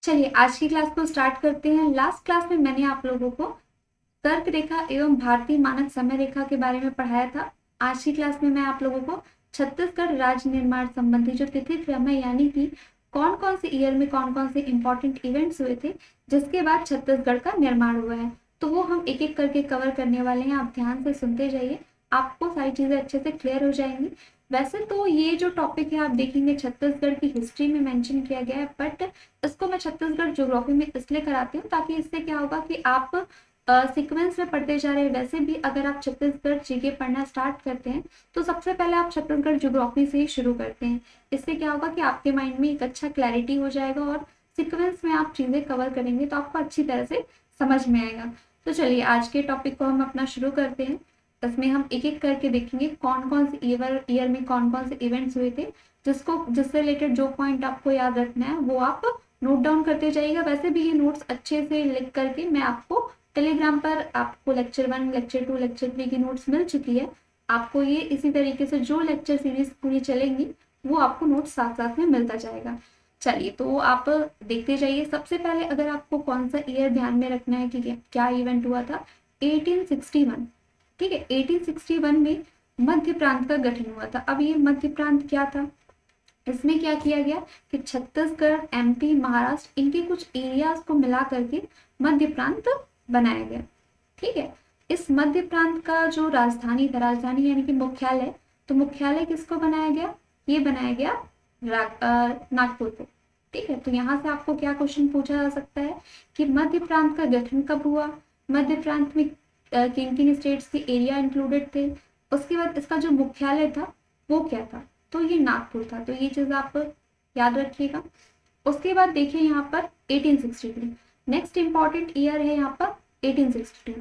चलिए आज की क्लास को स्टार्ट करते हैं। लास्ट क्लास में मैंने आप लोगों को तर्क रेखा एवं भारतीय मानक समय रेखा के बारे में पढ़ाया था। आज की क्लास में मैं आप लोगों को छत्तीसगढ़ राज्य निर्माण संबंधी जो तिथि क्रम है, यानी कि कौन कौन से ईयर में कौन कौन से इंपॉर्टेंट इवेंट्स हुए थे जिसके बाद छत्तीसगढ़ का निर्माण हुआ है, तो वो हम एक एक करके कवर करने वाले हैं। आप ध्यान से सुनते जाइए, आपको सारी चीजें अच्छे से क्लियर हो जाएंगी। वैसे तो ये जो टॉपिक है आप देखेंगे छत्तीसगढ़ की हिस्ट्री में मेंशन किया गया है, बट इसको मैं छत्तीसगढ़ ज्योग्राफी में इसलिए कराती हूँ ताकि इससे क्या होगा कि आप सीक्वेंस में पढ़ते जा रहे हैं। वैसे भी अगर आप छत्तीसगढ़ जीके पढ़ना स्टार्ट करते हैं तो सबसे पहले आप छत्तीसगढ़ ज्योग्राफी से ही शुरू करते हैं। इससे क्या होगा कि आपके माइंड में एक अच्छा क्लैरिटी हो जाएगा और सीक्वेंस में आप चीजें कवर करेंगे तो आपको अच्छी तरह से समझ में आएगा। तो चलिए आज के टॉपिक को हम अपना शुरू करते हैं। इसमें हम एक एक करके देखेंगे कौन कौन से ईयर में कौन कौन से इवेंट्स हुए थे, जिससे रिलेटेड जो पॉइंट आपको याद रखना है वो आप नोट डाउन करते जाइएगा। वैसे भी ये नोट्स अच्छे से लिख करके मैं आपको टेलीग्राम पर आपको लेक्चर 1, लेक्चर 2, लेक्चर 3 की नोट्स मिल चुकी है। आपको ये इसी तरीके से जो लेक्चर सीरीज पूरी चलेंगी वो आपको नोट्स साथ साथ में मिलता जाएगा। चलिए तो आप देखते जाइए। सबसे पहले अगर आपको कौन सा ईयर ध्यान में रखना है कि क्या इवेंट हुआ था, 1861। ठीक है, 1861 में मध्य प्रांत का गठन हुआ था। अब ये मध्य प्रांत क्या था, इसमें क्या किया गया कि छत्तीसगढ़, एमपी, महाराष्ट्र, इनके कुछ एरियाज को मिला करके मध्य प्रांत बनाया गया। ठीक है, इस मध्य प्रांत का जो राजधानी था, राजधानी यानी कि मुख्यालय, तो मुख्यालय किसको बनाया गया, ये बनाया गया नागपुर को। ठीक है, तो यहाँ से आपको क्या क्वेश्चन पूछा जा सकता है कि मध्य प्रांत का गठन कब हुआ, मध्य प्रांत में किन किन स्टेट्स के एरिया इंक्लूडेड थे, उसके बाद इसका जो मुख्यालय था वो क्या था, तो ये नागपुर था। तो ये चीज आप याद रखिएगा। उसके बाद देखिए यहाँ पर 1862, नेक्स्ट इंपॉर्टेंट ईयर है यहाँ पर 1862।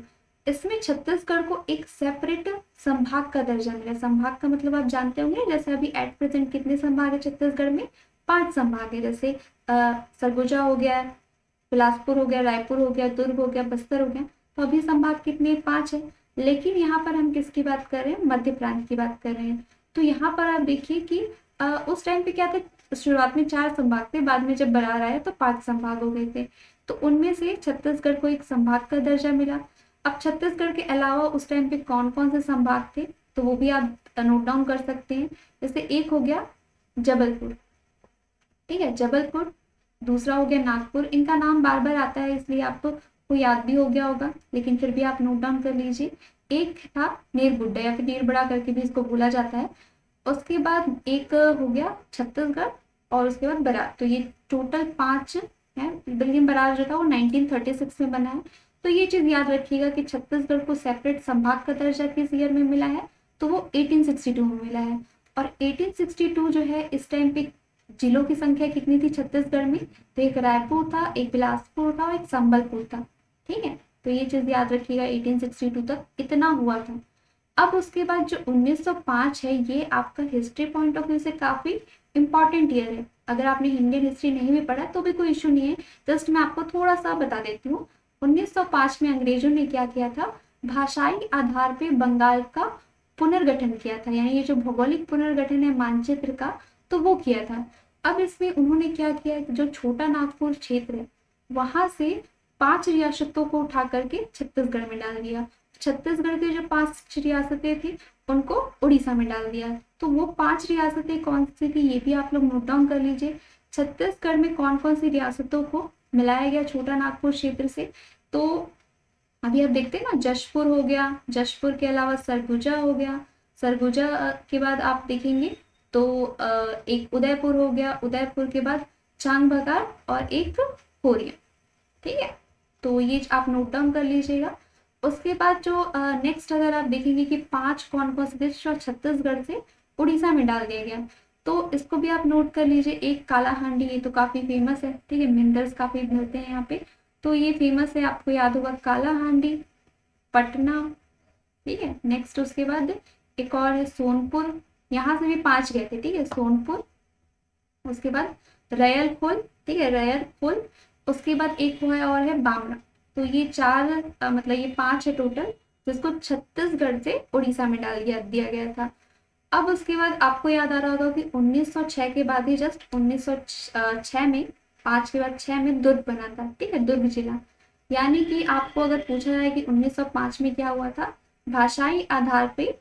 इसमें छत्तीसगढ़ को एक सेपरेट संभाग का दर्जा मिला। संभाग का मतलब आप जानते होंगे, जैसे अभी एट प्रेजेंट कितने संभाग है छत्तीसगढ़ में, 5 संभाग है। जैसे सरगुजा हो गया, बिलासपुर हो गया, रायपुर हो गया, दुर्ग हो गया, बस्तर हो गया। तो अभी संभाग कितने, 5 है। लेकिन यहाँ पर हम किसकी बात कर रहे हैं, मध्य प्रांत की बात कर रहे हैं। तो यहाँ पर आप देखिए कि उस टाइम पे क्या थे, शुरुआत में 4 संभाग थे, बाद में जब बरार आया तो 5 संभाग हो गए थे। तो उनमें से छत्तीसगढ़ को एक संभाग का दर्जा मिला। अब छत्तीसगढ़ के अलावा उस टाइम पे कौन कौन से संभाग थे, तो वो भी आप नोट डाउन कर सकते हैं। जैसे एक हो गया जबलपुर, ठीक है, जबलपुर। दूसरा हो गया नागपुर। इनका नाम बार बार आता है इसलिए आपको याद भी हो गया होगा, लेकिन फिर भी आप नोट डाउन कर लीजिए। एक था नेरबुड्डा या फिर नेरबड़ा करके भी इसको बोला जाता है। उसके बाद एक हो गया छत्तीसगढ़ और उसके बाद बरार। तो ये टोटल 5 है। विलियम बरार जो था वो 1936 में बना है। तो ये चीज याद रखिएगा कि छत्तीसगढ़ को सेपरेट संभाग का दर्जा किस ईयर में मिला है, तो वो 1862 में मिला है। और 1862 जो है, इस टाइम पे जिलों की संख्या कितनी थी छत्तीसगढ़ में, तो एक रायपुर था, एक बिलासपुर था और एक संबलपुर था। ठीक है, तो ये चीज याद रखिएगा, 1862 तक इतना हुआ था। अब उसके बाद जो 1905 है, ये आपका हिस्ट्री पॉइंट ऑफ व्यू से काफी इंपॉर्टेंट ईयर है। अगर आपने इंडियन हिस्ट्री नहीं भी पढ़ा तो भी कोई इशू नहीं है, जस्ट मैं आपको थोड़ा सा बता देती हूँ। 1905 में अंग्रेजों ने क्या किया था, भाषाई आधार पे बंगाल का पुनर्गठन किया था, यानी ये जो भौगोलिक पुनर्गठन है मानचित्र का, तो वो किया था। अब इसमें उन्होंने क्या किया, जो छोटा नागपुर क्षेत्र है वहां से 5 रियासतों को उठा करके छत्तीसगढ़ में डाल दिया। छत्तीसगढ़ की जो 5 रियासतें थी उनको उड़ीसा में डाल दिया। तो वो 5 रियासतें कौन सी थी ये भी आप लोग नोट डाउन कर लीजिए। छत्तीसगढ़ में कौन कौन सी रियासतों को मिलाया गया छोटा नागपुर क्षेत्र से, तो अभी आप देखते हैं ना, जशपुर हो गया, जशपुर के अलावा सरगुजा हो गया, सरगुजा के बाद आप देखेंगे तो एक उदयपुर हो गया, उदयपुर के बाद चांग बगार और एक कोरिया। ठीक है, तो ये आप नोट डाउन कर लीजिएगा। उसके बाद जो नेक्स्ट अगर आप देखेंगे कि 5 कौन कौन से थे जो छत्तीसगढ़ से उड़ीसा में डाल दिया गया, तो इसको भी आप नोट कर लीजिए। एक कालाहांडी, ये तो काफी फेमस है, ठीक है, मिनरल्स काफी मिलते हैं यहाँ पे, तो ये फेमस है, आपको याद होगा कालाहांडी, पटना। ठीक है, नेक्स्ट उसके बाद एक और है सोनपुर, यहाँ से भी 5 गए थे। ठीक है, सोनपुर, उसके बाद रयलपुर, ठीक है, रयलपुर। उसके बाद एक हुआ है और है बामना। तो ये 4 मतलब ये 5 है टोटल, जिसको छत्तीसगढ़ से उड़ीसा में डाल दिया गया था। अब उसके बाद आपको याद आ रहा होगा कि 1906 के बाद ही, जस्ट 1906 में 5 के बाद 6 में दुर्ग बना था, ठीक है, दुर्ग जिला। यानी कि आपको अगर पूछा जाए कि 1905 में क्या हुआ था, भाषाई आधार पे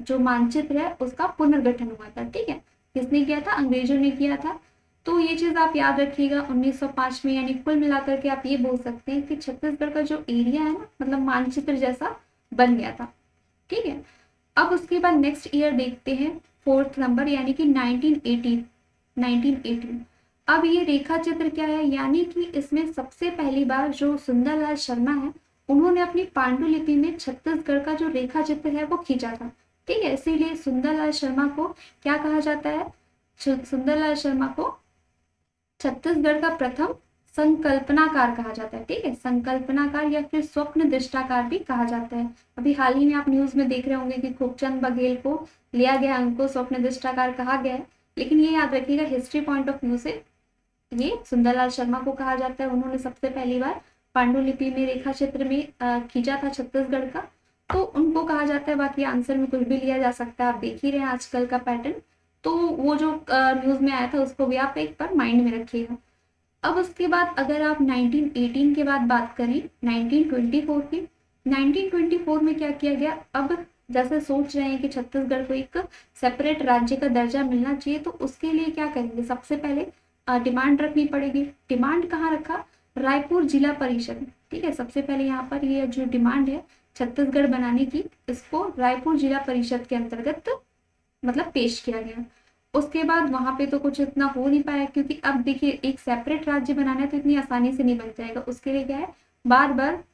जो मानचित्र है उसका पुनर्गठन हुआ था, ठीक है। किसने किया था, अंग्रेजों ने किया था। तो ये चीज आप याद रखिएगा 1905 में, यानी कुल मिलाकर के आप ये बोल सकते हैं कि छत्तीसगढ़ का जो एरिया है ना, मतलब मानचित्र जैसा बन गया था, ठीक है। अब उसके बाद नेक्स्ट ईयर देखते हैं, 4th नंबर, यानी कि 1918। अब ये रेखा चित्र क्या है, यानी कि इसमें सबसे पहली बार जो सुंदरलाल शर्मा है उन्होंने अपनी पांडुलिपि में छत्तीसगढ़ का जो रेखा चित्र है वो खींचा था, ठीक है। इसीलिए सुंदरलाल शर्मा को क्या कहा जाता है, सुंदरलाल शर्मा को छत्तीसगढ़ का प्रथम संकल्पनाकार कहा जाता है, ठीक है। संकल्पनाकार या फिर स्वप्न दृष्टाकार भी कहा जाता है। अभी हाल ही में आप न्यूज में देख रहे होंगे कि खूबचंद बघेल को लिया गया, उनको स्वप्न दृष्टाकार कहा गया है। लेकिन ये याद रखिएगा हिस्ट्री पॉइंट ऑफ व्यू से ये सुंदरलाल शर्मा को कहा जाता है। उन्होंने सबसे पहली बार पांडुलिपि में रेखा चित्र में खींचा था छत्तीसगढ़ का, तो उनको कहा जाता है। बाकी आंसर में कुछ भी लिया जा सकता है, आप देख ही रहे हैं आजकल का पैटर्न। तो वो जो न्यूज में आया था उसको भी आप एक बार माइंड में रखिएगा। अब उसके बाद अगर आप 1918 के बाद बात करें 1924 की, 1924 में क्या किया गया, अब जैसे सोच रहे हैं कि छत्तीसगढ़ को एक सेपरेट राज्य का दर्जा मिलना चाहिए, तो उसके लिए क्या करेंगे, सबसे पहले डिमांड रखनी पड़ेगी। डिमांड कहाँ रखा, रायपुर जिला परिषद, ठीक है। सबसे पहले यहाँ पर ये जो डिमांड है छत्तीसगढ़ बनाने की, इसको रायपुर जिला परिषद के अंतर्गत मतलब पेश किया गया। उसके बाद वहां पे तो कुछ इतना हो नहीं पाया, क्योंकि अब देखिए एक सेपरेट राज्य बनाना है तो इतनी आसानी से नहीं बन जाएगा। उसके लिए क्या है, बार बार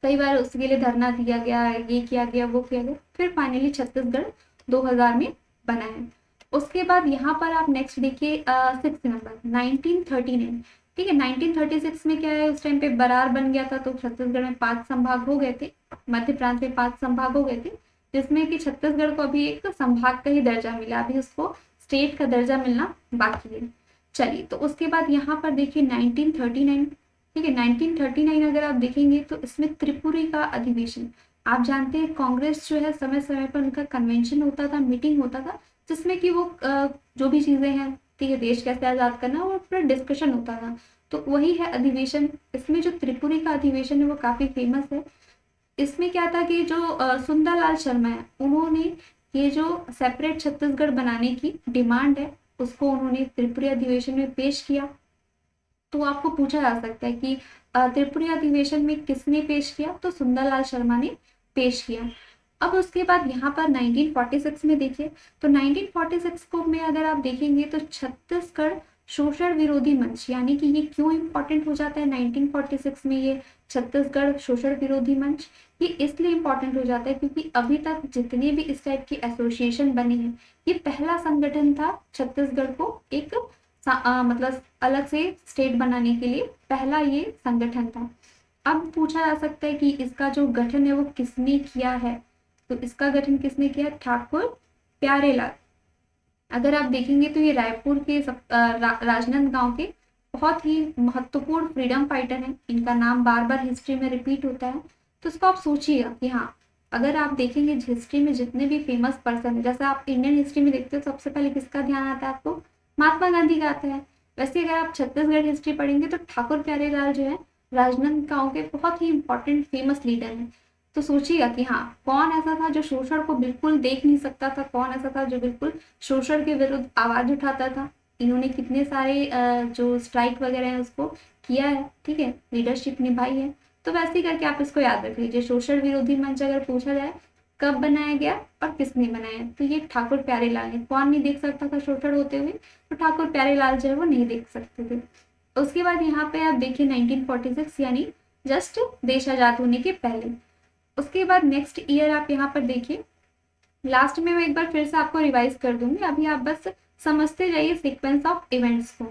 कई बार उसके लिए धरना दिया गया, ये किया गया, वो किया गया, फिर फाइनली छत्तीसगढ़ 2000 में बना है। उसके बाद यहाँ पर आप नेक्स्ट देखिए 6th नंबर 1939, ठीक है। 1936 में क्या है, उस टाइम पे बरार बन गया था, तो छत्तीसगढ़ में 5 संभाग हो गए थे, मध्य प्रांत में 5 संभाग हो गए थे, जिसमें कि छत्तीसगढ़ को अभी एक संभाग का ही दर्जा मिला, अभी उसको स्टेट का दर्जा मिलना बाकी है। चलिए, तो उसके बाद यहाँ पर देखिए 1939, ठीक है। 1939 अगर आप देखेंगे तो इसमें त्रिपुरी का अधिवेशन, आप जानते हैं कांग्रेस जो है समय समय पर उनका कन्वेंशन होता था, मीटिंग होता था, जिसमें कि वो जो भी चीजें हैं, ठीक है, देश कैसे आजाद करना, वो पूरा डिस्कशन होता था। तो वही है अधिवेशन। इसमें जो त्रिपुरी का अधिवेशन है वो काफी फेमस है। इसमें क्या था कि जो सुंदरलाल शर्मा है उन्होंने ये जो सेपरेट छत्तीसगढ़ बनाने की डिमांड है उसको उन्होंने त्रिपुरी अधिवेशन में पेश किया। तो आपको पूछा जा सकता है कि त्रिपुरी अधिवेशन में किसने पेश किया, तो सुंदरलाल शर्मा ने पेश किया। अब उसके बाद यहाँ पर 1946 में देखिए, तो 1946 को में अगर आप देखेंगे तो छत्तीसगढ़ शोषण विरोधी मंच, यानी कि ये क्यों इंपॉर्टेंट हो जाता है 1946 में ये छत्तीसगढ़ शोषण विरोधी मंच, ये इसलिए इंपॉर्टेंट हो जाता है क्योंकि अभी तक जितने भी इस टाइप की एसोसिएशन बनी है, ये पहला संगठन था छत्तीसगढ़ को एक मतलब अलग से स्टेट बनाने के लिए पहला ये संगठन था। अब पूछा जा सकता है कि इसका जो गठन है वो किसने किया है, तो इसका गठन किसने किया, ठाकुर प्यारेलाल। अगर आप देखेंगे तो ये रायपुर के राजनांदगांव के बहुत ही महत्वपूर्ण फ्रीडम फाइटर हैं, इनका नाम बार बार हिस्ट्री में रिपीट होता है। तो इसको आप सोचिएगा कि हाँ, अगर आप देखेंगे हिस्ट्री में जितने भी फेमस पर्सन है, जैसे आप इंडियन हिस्ट्री में देखते हो सबसे पहले किसका ध्यान आता है आपको, महात्मा गांधी का आता है। वैसे अगर आप छत्तीसगढ़ हिस्ट्री पढ़ेंगे तो ठाकुर प्यारेलाल जो है राजनांदगांव के बहुत ही इंपॉर्टेंट फेमस लीडर हैं। तो सोचिएगा कि हाँ, कौन ऐसा था जो शोषण को बिल्कुल देख नहीं सकता था, कौन ऐसा था जो बिल्कुल शोषण के विरुद्ध आवाज उठाता था। इन्होंने कितने सारे जो स्ट्राइक वगैरह है उसको किया है, ठीक है, लीडरशिप निभाई है। तो वैसे ही करके आप इसको याद रख लीजिए। शोषण विरोधी मंच अगर पूछा जाए कब बनाया गया और किसने बनाया, तो ये ठाकुर प्यारेलाल ने। कौन नहीं देख सकता था शोषण होते हुए, तो ठाकुर प्यारेलाल जो है वो नहीं देख सकते थे। उसके बाद यहाँ पे आप देखिए 1946, यानी जस्ट देश आजाद होने के पहले। उसके बाद नेक्स्ट ईयर आप यहाँ पर देखिए, लास्ट में मैं एक बार फिर से आपको रिवाइज कर दूंगी, अभी आप बस समझते जाइए सीक्वेंस ऑफ इवेंट्स को।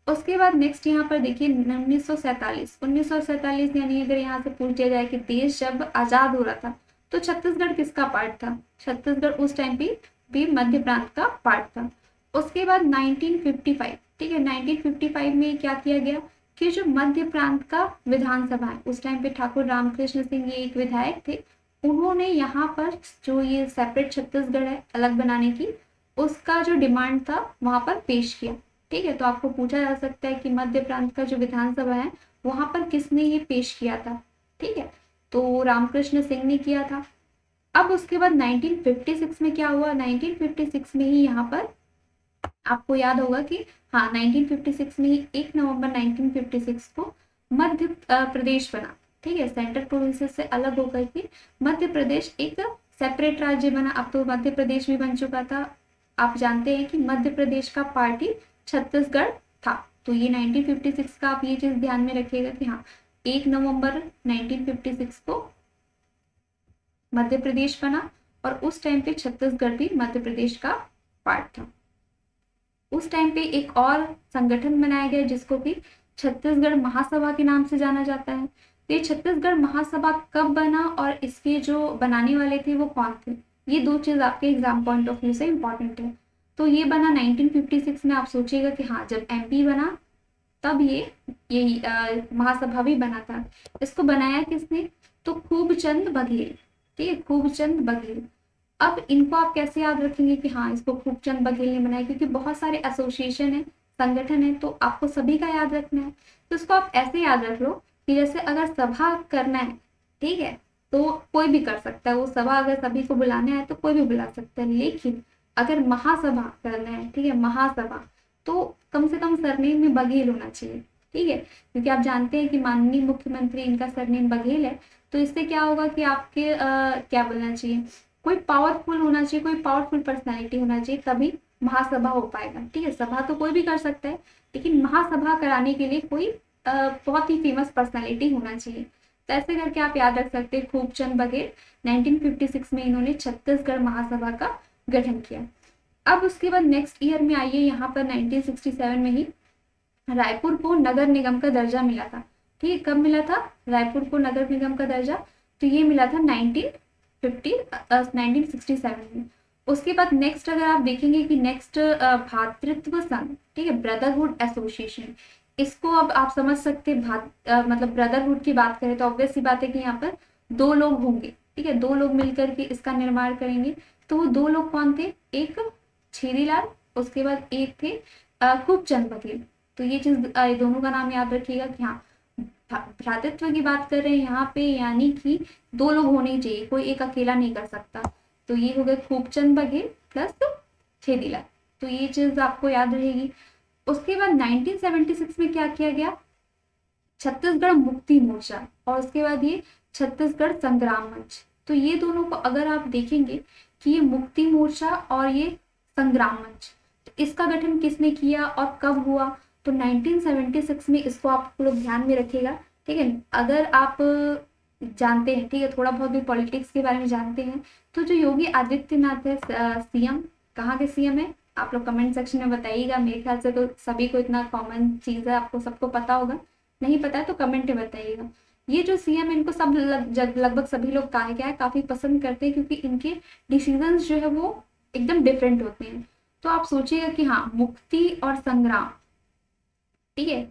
उसके बाद नेक्स्ट यहाँ पर देखिए 1947 यानी अगर यहाँ से पूछ दिया जाए कि देश जब आजाद हो रहा था तो छत्तीसगढ़ किसका पार्ट था, छत्तीसगढ़ उस टाइम पे भी मध्य प्रांत का पार्ट था। उसके बाद 1955, ठीक है, 1955 में क्या किया गया कि जो मध्य प्रांत का विधानसभा है, उस टाइम पे ठाकुर रामकृष्ण सिंह ये एक विधायक थे, उन्होंने यहाँ पर जो ये सेपरेट छत्तीसगढ़ है अलग बनाने की, उसका जो डिमांड था वहां पर पेश किया। ठीक है, तो आपको पूछा जा सकता है कि मध्य प्रांत का जो विधानसभा है वहां पर किसने ये पेश किया था। ठीक है, तो रामकृष्ण सिंह ने किया था। अब उसके बाद 1956 में क्या हुआ, 1956 में ही यहाँ पर आपको याद होगा कि हाँ 1956 में ही 1 नवंबर 1956 को मध्य प्रदेश बना। ठीक है, सेंट्रल प्रोविंसेस से अलग होकर के मध्य प्रदेश एक सेपरेट राज्य बना। अब तो मध्य प्रदेश भी बन चुका था। आप जानते हैं कि मध्य प्रदेश का पार्टी छत्तीसगढ़ था। तो ये 1956 का आप ये चीज ध्यान में रखिएगा कि हाँ 1 नवंबर 1956 को मध्य प्रदेश बना और उस टाइम पे छत्तीसगढ़ भी मध्य प्रदेश का पार्ट था। उस टाइम पे एक और संगठन बनाया गया जिसको कि छत्तीसगढ़ महासभा के नाम से जाना जाता है। तो ये छत्तीसगढ़ महासभा कब बना और इसके जो बनाने वाले थे वो कौन थे, ये दो चीज आपके एग्जाम पॉइंट ऑफ व्यू से इंपॉर्टेंट है। तो ये बना 1956 में। आप सोचिएगा कि हाँ जब एमपी बना तब ये महासभा भी बना था। इसको बनाया किसने, तो खूबचंद बघेल। ठीक है, खूबचंद बघेल। अब इनको आप कैसे याद रखेंगे कि हाँ इसको खूबचंद बघेल ने बनाया, क्योंकि बहुत सारे एसोसिएशन है, संगठन है, तो आपको सभी का याद रखना है। तो इसको आप ऐसे याद रख लो कि जैसे अगर सभा करना है, ठीक है, तो कोई भी कर सकता है वो सभा, अगर सभी को बुलाना है तो कोई भी बुला सकता है। लेकिन अगर महासभा करना है, ठीक है, महासभा, तो कम से कम सरनेम में बघेल होना चाहिए। ठीक है, क्योंकि आप जानते हैं कि माननीय मुख्यमंत्री इनका सरनेम बघेल है। तो इससे क्या होगा कि आपके क्या बोलना चाहिए, कोई पावरफुल होना चाहिए, कोई पावरफुल पर्सनैलिटी होना चाहिए, तभी महासभा हो पाएगा। ठीक है, सभा तो कोई भी कर सकता है, लेकिन महासभा कराने के लिए कोई बहुत ही फेमस पर्सनैलिटी होना चाहिए। तो ऐसे करके आप याद रख सकते हैं खूबचंद बघेल 1956 में इन्होंने छत्तीसगढ़ महासभा का गठन किया। अब उसके बाद नेक्स्ट ईयर में आइए, यहाँ पर 1967 में ही रायपुर को नगर निगम का दर्जा मिला था। ठीक है, कब मिला था रायपुर को नगर निगम का दर्जा, तो ये मिला था 1967 में। उसके बाद नेक्स्ट अगर आप देखेंगे कि नेक्स्ट भातृत्व संघ, ठीक है, ब्रदरहुड एसोसिएशन, इसको अब आप समझ सकते हैं। मतलब ब्रदरहुड की बात करें तो ऑब्वियस सी बात है कि यहाँ पर दो लोग होंगे। ठीक है, दो लोग मिलकर के इसका निर्माण करेंगे। तो वो दो लोग कौन थे, एक छेदीलाल, उसके बाद एक थे खूबचंद बघेल। तो ये चीज दोनों का नाम याद रखिएगा कि हाँ भ्रातृत्व की बात कर रहे हैं यहाँ पे, यानी कि दो लोग होने ही चाहिए, कोई एक अकेला नहीं कर सकता। तो ये हो गए खूबचंद बघेल प्लस छेदीलाल। तो ये चीज आपको याद रहेगी। उसके बाद 1976 में क्या किया गया, छत्तीसगढ़ मुक्ति मोर्चा, और उसके बाद ये छत्तीसगढ़ संग्राम मंच। तो ये दोनों को अगर आप देखेंगे कि ये मुक्ति मोर्चा और ये संग्राम मंच, तो इसका गठन किसने किया और कब हुआ, तो 1976 में। इसको आप लोग ध्यान में रखिएगा। ठीक है, अगर आप जानते हैं, ठीक है, थोड़ा बहुत भी पॉलिटिक्स के बारे में जानते हैं, तो जो योगी आदित्यनाथ है सीएम, कहाँ के सीएम है, आप लोग कमेंट सेक्शन में बताइएगा। मेरे ख्याल से तो सभी को इतना कॉमन चीज है, आपको सबको पता होगा। नहीं पता है तो कमेंट में बताइएगा। ये जो सीएम, इनको सब लगभग सभी लोग क्या है काफी पसंद करते हैं, क्योंकि इनके डिसीजंस जो है वो एकदम डिफरेंट होते हैं। तो आप सोचिएगा कि हाँ मुक्ति और संग्राम, ठीक है,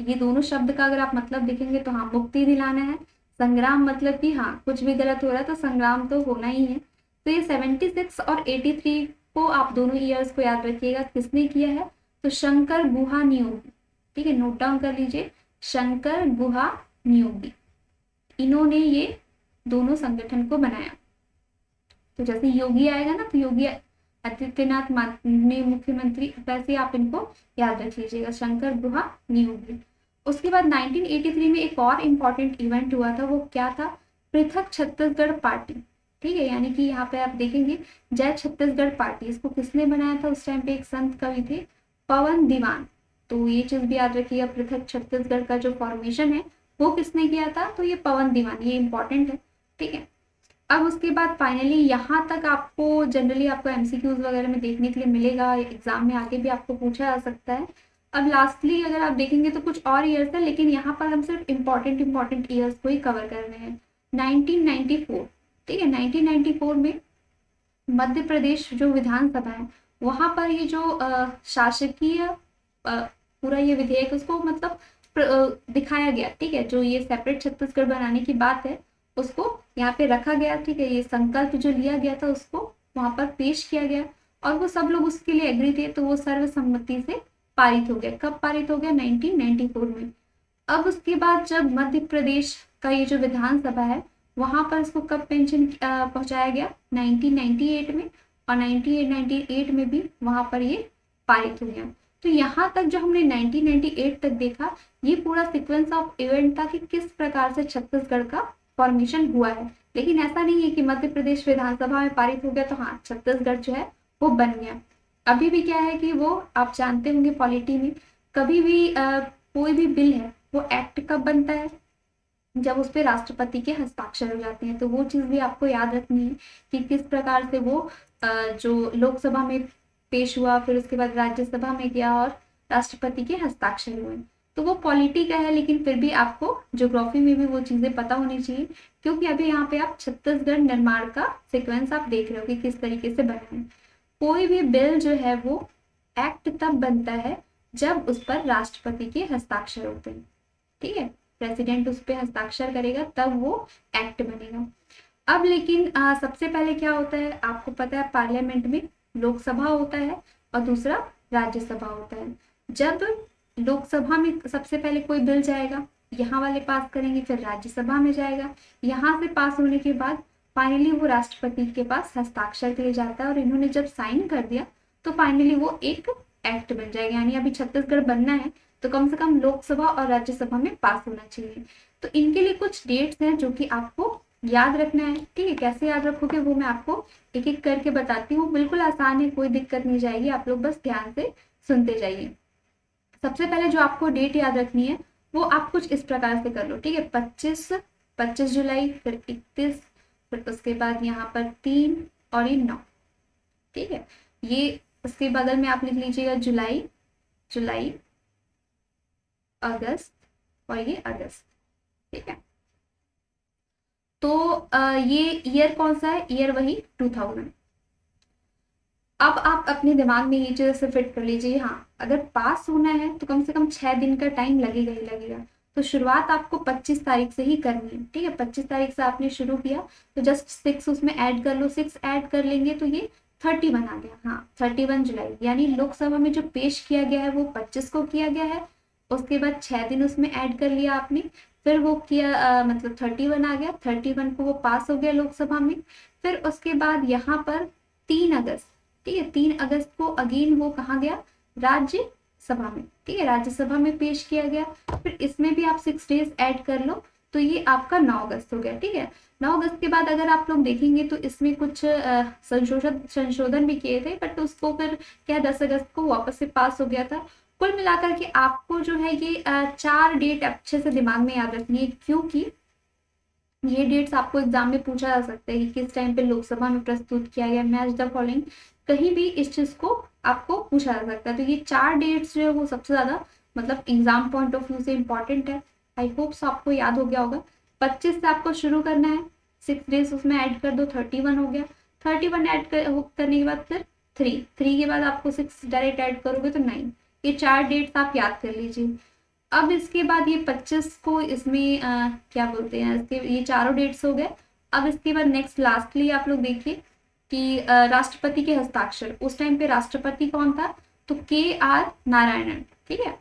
ये दोनों शब्द का अगर आप मतलब देखेंगे तो हाँ मुक्ति दिलाना है, संग्राम मतलब कि हाँ कुछ भी गलत हो रहा है तो संग्राम तो होना ही है। तो ये 76 और 83 को आप दोनों ईयर्स को याद रखिएगा, किसने किया है, तो शंकर गुहा नियोगी। ठीक है, नोट डाउन कर लीजिए, शंकर गुहा नियोगी, इन्होंने ये दोनों संगठन को बनाया। तो जैसे योगी आएगा ना, तो योगी आदित्यनाथ माननीय मुख्यमंत्री, वैसे आप इनको याद रख लीजिएगा, शंकर गुहा नियोगी। उसके बाद 1983 में एक और इम्पॉर्टेंट इवेंट हुआ था, वो क्या था, पृथक छत्तीसगढ़ पार्टी। ठीक है, यानी कि यहाँ पे आप देखेंगे जय छत्तीसगढ़ पार्टी, इसको किसने बनाया था, उस टाइम पे एक संत कवि थे पवन दीवान। तो ये चीज भी याद रखिएगा, पृथक छत्तीसगढ़ का जो फॉर्मेशन है वो किसने किया था, तो ये पवन दीवान, ये इंपॉर्टेंट है। ठीक है, अब उसके बाद फाइनली यहाँ तक आपको जनरली आपको एमसीक्यूज वगैरह में देखने के लिए मिलेगा, एग्जाम में आगे भी आपको पूछा जा सकता है। अब लास्टली अगर आप देखेंगे तो कुछ और ईयर्स है, लेकिन यहाँ पर हम सिर्फ इम्पोर्टेंट ईयर्स को ही कवर कर रहे हैं। 1994, ठीक है, 1994 में मध्य प्रदेश जो विधानसभा है वहां पर ये जो शासकीय पूरा ये विधेयक उसको मतलब दिखाया गया। ठीक है, जो ये सेपरेट छत्तीसगढ़ बनाने की बात है उसको यहाँ पे रखा गया। ठीक है, ये संकल्प जो लिया गया था उसको वहां पर पेश किया गया और वो सब लोग उसके लिए एग्री थे, तो वो सर्वसम्मति से पारित हो गया। कब पारित हो गया? 1994 में। अब उसके बाद जब मध्य प्रदेश का ये जो विधानसभा है वहां पर इसको कब पेंशन पहुंचाया गया? 1998 में, और 1998 में भी वहां पर ये पारित हो गया। तो यहाँ तक जो हमने 1998 तक देखा, ये पूरा सीक्वेंस ऑफ इवेंट था कि किस प्रकार से छत्तीसगढ़ का फॉर्मेशन हुआ है। लेकिन ऐसा नहीं है कि मध्य प्रदेश विधानसभा में पारित हो गया तो हाँ छत्तीसगढ़ जो है वो बन गया। अभी भी क्या है कि वो आप जानते होंगे पॉलिटी में, कभी भी कोई भी बिल है वो एक्ट कब बनता है? जब उस पर राष्ट्रपति के हस्ताक्षर हो जाते हैं। तो वो चीज भी आपको याद रखनी है कि किस प्रकार से वो जो लोकसभा में पेश हुआ, फिर उसके बाद राज्यसभा में गया और राष्ट्रपति के हस्ताक्षर हुए। तो वो पॉलिटी का है, लेकिन फिर भी आपको ज्योग्राफी में भी वो चीजें पता होनी चाहिए, क्योंकि अभी यहाँ पे आप छत्तीसगढ़ निर्माण का सिक्वेंस आप देख रहे हो कि किस तरीके से बना है। कोई भी बिल जो है वो एक्ट तब बनता है जब उस पर राष्ट्रपति के हस्ताक्षर होते हैं। ठीक है, प्रेसिडेंट उस पर हस्ताक्षर करेगा तब वो एक्ट बनेगा। अब लेकिन सबसे पहले क्या होता है आपको पता है, पार्लियामेंट में लोकसभा होता है और दूसरा राज्यसभा होता है। जब लोकसभा में सबसे पहले कोई बिल जाएगा, यहाँ वाले पास करेंगे, फिर राज्यसभा में जाएगा, यहाँ से पास होने के बाद फाइनली वो राष्ट्रपति के पास हस्ताक्षर के लिए जाता है, और इन्होंने जब साइन कर दिया तो फाइनली वो एक एक्ट बन जाएगा। यानी अभी छत्तीसगढ़ बनना है तो कम से कम लोकसभा और राज्यसभा में पास होना चाहिए। तो इनके लिए कुछ डेट्स हैं जो कि आपको याद रखना है। ठीक है, कैसे याद रखोगे वो मैं आपको एक एक करके बताती हूँ। बिल्कुल आसान है, कोई दिक्कत नहीं जाएगी, आप लोग बस ध्यान से सुनते जाइए। सबसे पहले जो आपको डेट याद रखनी है वो आप कुछ इस प्रकार से कर लो। ठीक है, 25 जुलाई, फिर 31, फिर उसके बाद यहाँ पर 3 और ये 9। ठीक है, ये उसके बगल में आप लिख लीजिएगा जुलाई, अगस्त और ये अगस्त। ठीक है, तो ये ईयर कौन सा है? ईयर वही 2000। अब आप अपने दिमाग में ये चीज से फिट कर लीजिए, हाँ अगर पास होना है तो कम से कम 6 दिन का टाइम लगेगा ही लगेगा। तो शुरुआत आपको 25 तारीख से ही करनी है। ठीक है, 25 तारीख से आपने शुरू किया तो जस्ट 6 उसमें ऐड कर लो, 6 ऐड कर लेंगे तो ये 31 आ गया। हाँ 31 जुलाई, यानी लोकसभा में जो पेश किया गया है वो 25 को किया गया है। उसके बाद 6 दिन उसमें ऐड कर लिया आपने, फिर वो किया मतलब 31 आ गया, 31 को वो पास हो गया लोकसभा में। फिर उसके बाद यहाँ पर 3 अगस्त, ठीक है 3 अगस्त को अगेन वो कहाँ गया? राज्यसभा में। ठीक है, राज्यसभा में पेश किया गया। फिर इसमें भी आप 6 डेज ऐड कर लो तो ये आपका 9 अगस्त हो गया। ठीक है, 9 अगस्त के बाद अगर आप लोग देखेंगे तो इसमें कुछ संशोधन भी किए थे, बट उसको फिर क्या 10 अगस्त को वापस से पास हो गया था। कुल मिलाकर के आपको जो है ये 4 डेट अच्छे से दिमाग में याद रखनी है, क्योंकि ये डेट्स आपको एग्जाम में पूछा जा सकता है कि किस टाइम पे लोकसभा में प्रस्तुत किया गया, मैच द फॉलोइंग, कहीं भी इस चीज को आपको पूछा जा सकता है। तो ये 4 डेट्स जो है वो सबसे ज्यादा मतलब एग्जाम पॉइंट ऑफ व्यू से इंपॉर्टेंट है। आई होप आपको याद हो गया होगा। 25 से आपको शुरू करना है, 6 डेज उसमें ऐड कर दो, 31 हो गया। 31 ऐड करने के बाद फिर 3 के बाद आपको 6 डायरेक्ट ऐड करोगे तो 9। ये 4 डेट्स आप याद कर लीजिए। अब इसके बाद ये 25 को इसमें क्या बोलते हैं, इसके ये चारों डेट्स हो गए। अब इसके बाद नेक्स्ट लास्टली आप लोग देखिए कि राष्ट्रपति के हस्ताक्षर, उस टाइम पे राष्ट्रपति कौन था? तो KR नारायणन। ठीक है,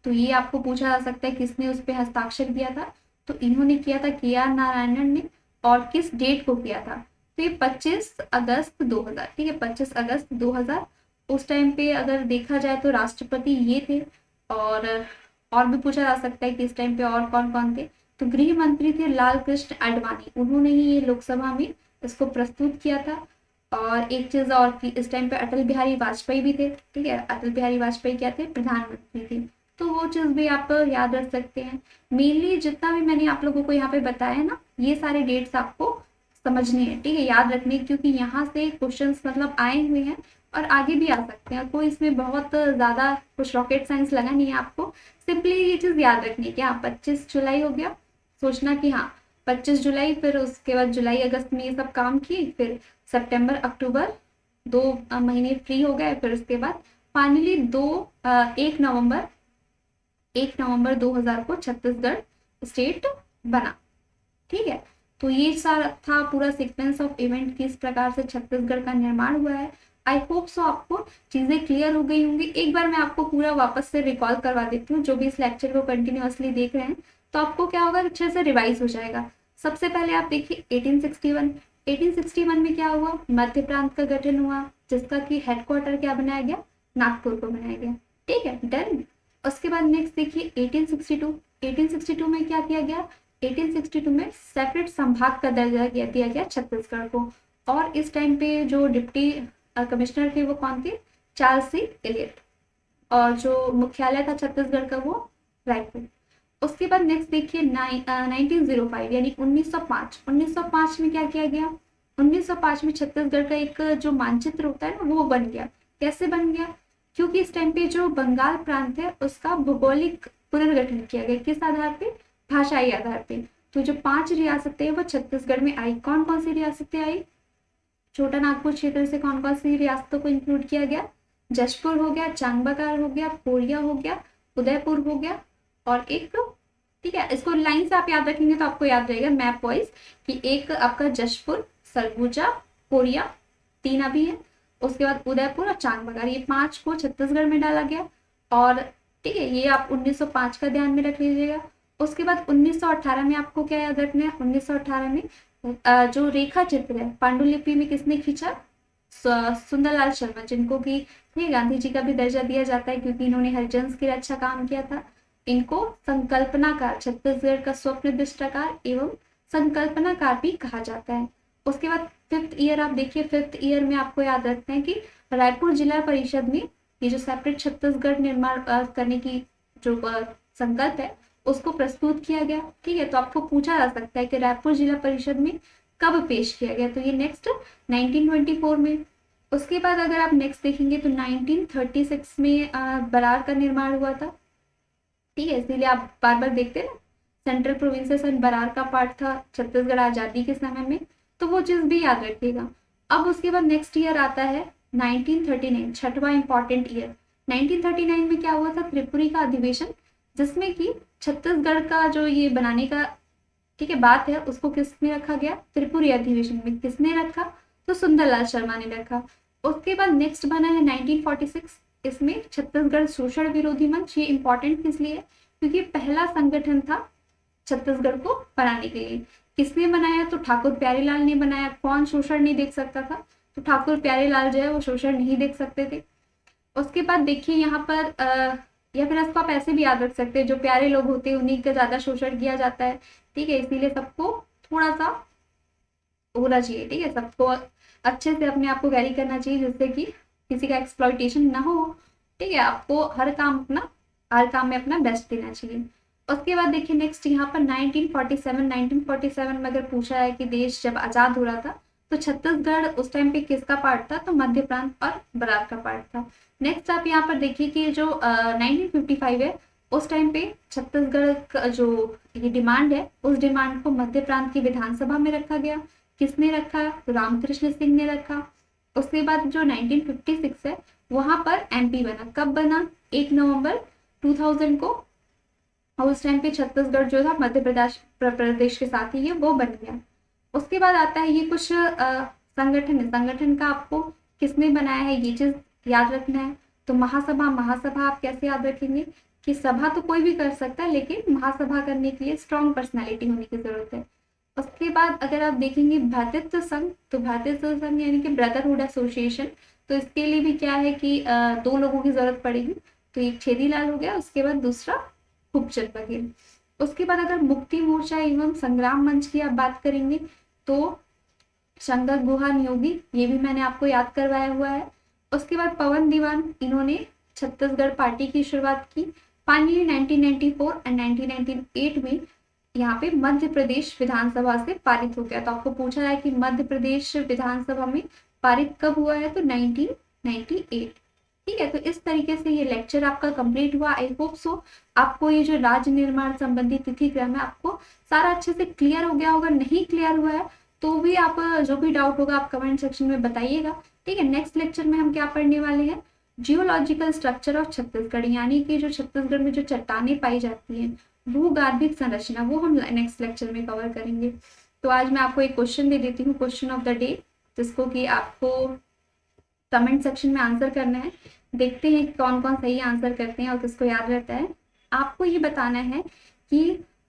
तो ये आपको पूछा जा सकता है किसने उस पर हस्ताक्षर किया था? तो इन्होंने किया था KR नारायणन ने। और किस डेट को किया था? तो ये 25 अगस्त 2000। ठीक है, 25 अगस्त 2000। उस टाइम पे अगर देखा जाए तो राष्ट्रपति ये थे, और भी पूछा जा सकता है कि इस टाइम पे और कौन कौन थे। तो गृह मंत्री थे लाल कृष्ण आडवाणी, उन्होंने ही ये लोकसभा में इसको प्रस्तुत किया था। और एक चीज और कि इस टाइम पे अटल बिहारी वाजपेयी भी थे। ठीक है, अटल बिहारी वाजपेयी क्या थे? प्रधानमंत्री थे। तो वो चीज भी आप याद रख सकते हैं। मेनली जितना भी मैंने आप लोगों को यहाँ पे बताया ना, ये सारे डेट्स आपको समझने हैं। ठीक है, याद रखने, क्योंकि यहाँ से क्वेश्चंस मतलब आए हुए हैं और आगे भी आ सकते हैं। कोई इसमें बहुत ज्यादा कुछ रॉकेट साइंस लगा नहीं है आपको, सिंपली ये चीज याद रखनी है कि हाँ 25 जुलाई हो गया, सोचना कि हाँ 25 जुलाई, फिर उसके बाद जुलाई अगस्त में ये सब काम किए, फिर सितंबर अक्टूबर 2 महीने फ्री हो गए, फिर उसके बाद फाइनली 1 नवंबर 2000 को छत्तीसगढ़ स्टेट बना। ठीक है, तो ये सारा था पूरा सीक्वेंस ऑफ इवेंट, किस प्रकार से छत्तीसगढ़ का निर्माण हुआ है। आई होप सो आपको चीज़ें क्लियर हो गई होंगी। एक बार मैं आपको पूरा वापस से रिकॉल करवा देती हूँ, जो भी इस लेक्चर को कंटिन्यूअसली देख रहे हैं, तो आपको क्या होगा, अच्छे से रिवाइज हो जाएगा। सबसे पहले आप देखिए 1861। 1861 में क्या हुआ, मध्य प्रांत का गठन हुआ, जिसका कि हेडक्वार्टर क्या बनाया गया, नागपुर को बनाया गया। ठीक है, डन। उसके बाद नेक्स्ट देखिए 1862। 1862 में क्या किया गया, 1862 में सेपरेट संभाग का दर्जा दिया गया छत्तीसगढ़ को। और इस टाइम पे जो डिप्टी कमिश्नर थे वो कौन थे, चार्ल्स सी एलियट। और जो मुख्यालय था छत्तीसगढ़ का वो रायपुर। उसके बाद नेक्स्ट देखिए 1905 यानी 1905। 1905 में क्या किया गया, 1905 में छत्तीसगढ़ का एक जो मानचित्र होता है ना वो बन गया। कैसे बन गया, क्योंकि इस टाइम पे जो बंगाल प्रांत है उसका भौगोलिक पुनर्गठन किया गया। किस आधार पे, भाषाई आधार पे। तो जो 5 रियासतें हैं वो छत्तीसगढ़ में आई। कौन कौन सी रियासतें आई, छोटा नागपुर क्षेत्र से कौन कौन सी रियासतों को इंक्लूड किया गया, जशपुर हो गया, चांगबाकार हो गया, कोरिया हो गया, उदयपुर हो गया, और एक, ठीक है, इसको लाइन से आप याद रखेंगे तो आपको याद रहेगा मैप वाइज, कि एक आपका जशपुर, सरगुजा, कोरिया, 3 अभी है। उसके बाद उदयपुर और चांगबाकार, ये 5 को छत्तीसगढ़ में डाला गया। और ठीक है, ये आप 1905 का ध्यान में रख लीजिएगा। उसके बाद 1918 में आपको क्या याद रखना है, 1918 में जो रेखा चित्र है पांडुलिपि में किसने खींचा, सुंदरलाल शर्मा, जिनको कि गांधी जी का भी दर्जा दिया जाता है क्योंकि इन्होंने हरिजन के लिए अच्छा काम किया था। इनको संकल्पनाकार, छत्तीसगढ़ का स्वप्न दृष्टाकार एवं संकल्पनाकार भी कहा जाता है। उसके बाद 5th ईयर आप देखिए, 5th ईयर में आपको याद रखना है कि रायपुर जिला परिषद में ये जो सेपरेट छत्तीसगढ़ निर्माण करने की जो संकल्प है उसको प्रस्तुत किया गया। ठीक है, तो आपको पूछा जा सकता है कि रायपुर जिला परिषद में कब पेश किया गया, तो ये नेक्स्ट 1924 में। उसके बाद अगर आप नेक्स्ट देखेंगे तो 1936 में बरार का निर्माण हुआ था। ठीक है, इसीलिए आप बार बार देखते हैं ना, सेंट्रल प्रोविंसेस एंड बरार का पार्ट था छत्तीसगढ़ आजादी के समय में, तो वो चीज भी याद रखिएगा। अब उसके बाद नेक्स्ट ईयर आता है 1939, छठवां इंपॉर्टेंट ईयर। 1939 में क्या हुआ था, त्रिपुरी का अधिवेशन, जिसमें कि छत्तीसगढ़ का जो ये बनाने का, ठीक है, बात है, उसको किसने रखा गया, त्रिपुरी अधिवेशन में किसने रखा, तो सुंदरलाल शर्मा ने रखा। उसके बाद नेक्स्ट बना है 1946, इसमें छत्तीसगढ़ शोषण विरोधी मंच। ये इंपॉर्टेंट किस लिए, क्योंकि पहला संगठन था छत्तीसगढ़ को बनाने के लिए। किसने बनाया, तो ठाकुर प्यारेलाल ने बनाया। कौन शोषण नहीं देख सकता था, तो ठाकुर प्यारेलाल जो है वो शोषण नहीं देख सकते थे। उसके बाद देखिए यहाँ पर या फिर इसको आप ऐसे भी याद रख सकते हैं, जो प्यारे लोग होते हैं उन्हीं का ज्यादा शोषण किया जाता है। ठीक है, इसीलिए सबको थोड़ा सा होना चाहिए। ठीक है, सबको अच्छे से अपने आप को कैरी करना चाहिए, जिससे कि किसी का एक्सप्लॉइटेशन ना हो। ठीक है, आपको हर काम में अपना बेस्ट देना चाहिए। उसके बाद देखिए नेक्स्ट यहाँ पर 1947 में अगर पूछा है कि देश जब आजाद हो रहा था तो छत्तीसगढ़ उस टाइम पे किसका पार्ट था, तो मध्य प्रांत और बरार का पार्ट था। नेक्स्ट आप यहाँ पर देखिए कि जो 1955 है, उस टाइम पे छत्तीसगढ़ का जो ये डिमांड है, उस डिमांड को मध्य प्रांत की विधानसभा में रखा गया। किसने रखा, तो रामकृष्ण सिंह ने रखा। उसके बाद जो 1956 है, वहां पर एमपी बना। कब बना, 1 नवंबर 2000 को। और उस टाइम पे छत्तीसगढ़ जो था मध्य प्रदेश के साथ ही है वो बन गया। उसके बाद आता है ये कुछ संगठन है, संगठन का आपको किसने बनाया है ये चीज याद रखना है। तो महासभा आप कैसे याद रखेंगे कि सभा तो कोई भी कर सकता है, लेकिन महासभा करने के लिए स्ट्रॉन्ग पर्सनैलिटी होने की जरूरत है। उसके बाद अगर आप देखेंगे भ्रातृत्व संघ, तो भ्रातृत्व संघ यानी कि ब्रदरहुड एसोसिएशन, तो इसके लिए भी क्या है कि 2 लोगों की जरूरत पड़ेगी। तो एक छेदीलाल हो गया, उसके बाद दूसरा खूबचंद बघेल। उसके बाद अगर मुक्ति मोर्चा एवं संग्राम मंच की आप बात करेंगे तो शंकर गुहा नियोगी, ये भी मैंने आपको याद करवाया हुआ है। उसके बाद पवन दीवान, इन्होंने छत्तीसगढ़ पार्टी की शुरुआत की। फाइनली 1994 एंड 1998 में यहाँ पे मध्य प्रदेश विधानसभा से पारित हो गया। तो आपको पूछा है कि मध्य प्रदेश विधानसभा में पारित कब हुआ है, तो 1998। ठीक है, तो इस तरीके से ये लेक्चर आपका कंप्लीट हुआ। आई होप सो आपको ये जो राज्य निर्माण संबंधी तिथि क्रम है आपको सारा अच्छे से क्लियर हो गया होगा। नहीं क्लियर हुआ है तो भी आप जो भी डाउट होगा आप कमेंट सेक्शन में बताइएगा। ठीक है, नेक्स्ट लेक्चर में हम क्या पढ़ने वाले हैं, जियोलॉजिकल स्ट्रक्चर ऑफ छत्तीसगढ़, यानी कि जो छत्तीसगढ़ में जो चट्टानें पाई जाती हैं, भूगार्भिक संरचना, वो हम नेक्स्ट लेक्चर में कवर करेंगे। तो आज मैं आपको एक क्वेश्चन दे देती हूँ, क्वेश्चन ऑफ द डे, जिसको कि आपको कमेंट सेक्शन में आंसर करना है। देखते हैं कौन कौन सही आंसर करते हैं और किसको याद रहता है। आपको ये बताना है कि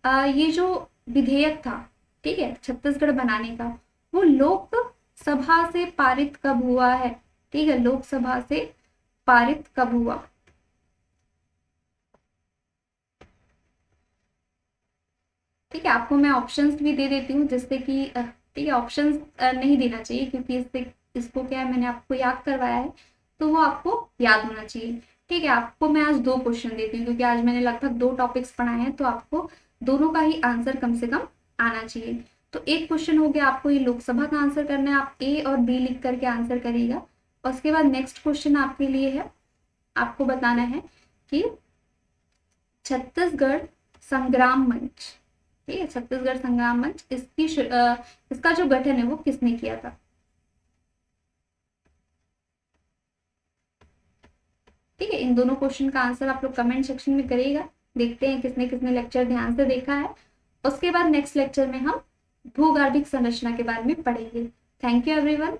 ये जो विधेयक था, ठीक है, छत्तीसगढ़ बनाने का, वो लोकसभा से पारित कब हुआ है? ठीक है, लोकसभा से पारित कब हुआ? ठीक है, आपको मैं ऑप्शंस भी दे देती हूँ जिससे कि ठीक है, ऑप्शंस नहीं देना चाहिए क्योंकि इसको क्या है, मैंने आपको याद करवाया है तो वो आपको याद होना चाहिए। ठीक है, आपको मैं आज 2 क्वेश्चन देती हूँ क्योंकि आज मैंने लगभग 2 टॉपिक्स पढ़ाए हैं, तो आपको दोनों का ही आंसर कम से कम आना चाहिए। तो एक क्वेश्चन हो गया, आपको ये लोकसभा का आंसर करना है, आप ए और बी लिख करके आंसर करिएगा। उसके बाद नेक्स्ट क्वेश्चन आपके लिए है, आपको बताना है कि छत्तीसगढ़ संग्राम मंच, ठीक है, छत्तीसगढ़ संग्राम मंच, इसका जो गठन है वो किसने किया था? ठीक है, इन दोनों क्वेश्चन का आंसर आप लोग कमेंट सेक्शन में करिएगा। देखते हैं किसने किसने लेक्चर ध्यान से देखा है। उसके बाद नेक्स्ट लेक्चर में हम भूगर्भिक संरचना के बारे में पढ़ेंगे। Thank you everyone.